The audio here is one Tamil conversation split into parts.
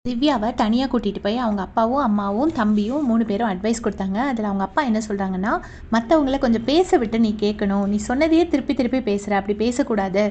திவ்யாவை தனியாக கூட்டிகிட்டு போய் அவங்க அப்பாவும் அம்மாவும் தம்பியும் 3 பேரும் அட்வைஸ் கொடுத்தாங்க. அதில் அவங்க அப்பா என்ன சொல்கிறாங்கன்னா, மற்றவங்கள கொஞ்சம் பேச விட்டு நீ கேட்கணும், நீ சொன்னதையே திருப்பி திருப்பி பேசுகிற, அப்படி பேசக்கூடாது,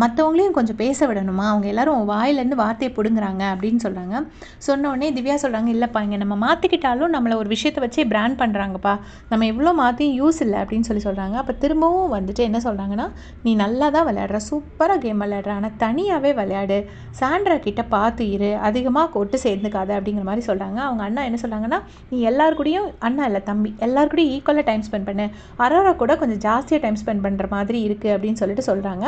மற்றவங்களையும் கொஞ்சம் பேச விடணுமா, அவங்க எல்லாரும் வாயிலேருந்து வார்த்தையை பிடுங்குறாங்க அப்படின்னு சொல்கிறாங்க. சொன்னோடனே திவ்யா சொல்கிறாங்க, இல்லைப்பா இங்கே நம்ம மாற்றிக்கிட்டாலும் நம்மளை ஒரு விஷயத்தை வச்சே பிராண்ட் பண்ணுறாங்கப்பா, நம்ம எவ்வளோ மாற்றியும் யூஸ் இல்லை அப்படின்னு சொல்கிறாங்க. அப்போ திரும்பவும் வந்துட்டு என்ன சொல்கிறாங்கன்னா, நீ நல்லா தான் விளையாடுற, சூப்பராக கேம் விளையாடுற, ஆனால் தனியாகவே விளையாடு, சாண்ட்ரா கிட்ட பார்த்து இரு, அதிகமாக கொட்டு சேர்ந்துக்காத அப்படிங்கிற மாதிரி சொல்கிறாங்க. அவங்க அண்ணா என்ன சொல்கிறாங்கன்னா, நீ எல்லாருக்கூடையும், அண்ணா இல்லை தம்பி, எல்லாருக்கூடையும் ஈக்குவலாக டைம் ஸ்பெண்ட் பண்ணு, அரோரா கூட கொஞ்சம் ஜாஸ்தியாக டைம் ஸ்பெண்ட் பண்ணுற மாதிரி இருக்குது அப்படின்னு சொல்கிறாங்க.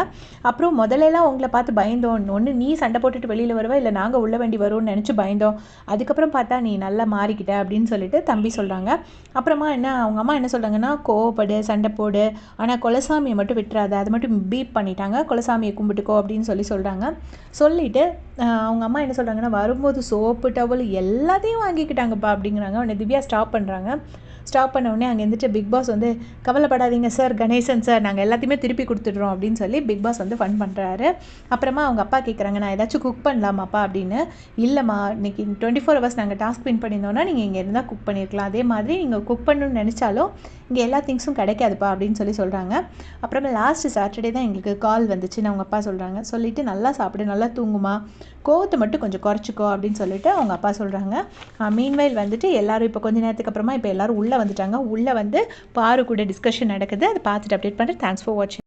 அப்புறம் முதல்லலாம் உங்களை பார்த்து பயந்தோம், ஒன்று நீ சண்டை போட்டுட்டு வெளியில் வருவா, இல்லை நாங்கள் உள்ள வேண்டி வருவோம்னு நினச்சி பயந்தோம், அதுக்கப்புறம் பார்த்தா நீ நல்லா மாறிக்கிட்ட அப்படின்னு சொல்லிட்டு தம்பி சொல்கிறாங்க. அப்புறமா அவங்க அம்மா என்ன சொல்கிறாங்கன்னா, கோவப்படு, சண்டை போடு, ஆனால் குலசாமியை மட்டும் விட்டுறாது, அதை மட்டும் பீட் பண்ணிட்டாங்க, குலசாமியை கும்பிட்டுக்கோ அப்படின்னு சொல்கிறாங்க. சொல்லிவிட்டு அவங்க அம்மா என்ன சொல்கிறாங்கன்னா, வரும்போது சோப்பு டவல் எல்லாத்தையும் வாங்கிக்கிட்டாங்கப்பா அப்படிங்கிறாங்க. உடனே திவ்யா ஸ்டாப் பண்ணுறாங்க. ஸ்டாப் பண்ண உடனே அங்கே இருந்துட்டு பிக் பாஸ் வந்து, கவலைப்படாதீங்க சார், கணேசன் சார், நாங்கள் எல்லாத்தையுமே திருப்பி கொடுத்துட்றோம் அப்படின்னு சொல்லி பிக் பாஸ் வந்து ஃபன் பண்ணுறாரு. அப்புறமா அவங்க அப்பா கேட்குறாங்க, நான் ஏதாச்சும் குக் பண்ணலாமாப்பா அப்படின்னு. இல்லைம்மா, இன்னைக்கு 24 ஹவர்ஸ் நாங்கள் டாஸ்க் வின் பண்ணியிருந்தோன்னா நீங்கள் இங்கே இருந்தால் குக் பண்ணியிருக்கலாம், அதே மாதிரி நீங்கள் குக் பண்ணணும்னு நினச்சாலும் இங்கே எல்லா திங்ஸும் கிடைக்காதுப்பா அப்படின்னு சொல்கிறாங்க. அப்புறமா லாஸ்ட்டு சாட்டர்டே தான் எங்களுக்கு கால் வந்துச்சுன்னு அவங்க அப்பா சொல்கிறாங்க. சொல்லிவிட்டு நல்லா சாப்பிடு, நல்லா தூங்குமா, கோவத்தை மட்டும் கொஞ்சம் குறைச்சிக்கோ அப்படின்னு சொல்லிட்டு அவங்க அப்பா சொல்கிறாங்க. மீன்வைல் வந்துட்டு எல்லாரும் இப்போ கொஞ்சம் நேரத்துக்கு அப்புறமா இப்போ எல்லோரும் உள்ளே வந்துட்டாங்க. உள்ளே வந்து பாரு கூட டிஸ்கஷன் நடக்குது, அதை பார்த்துட்டு அப்டேட் பண்ணுறேன். தேங்க்ஸ் ஃபார் வாட்சிங்.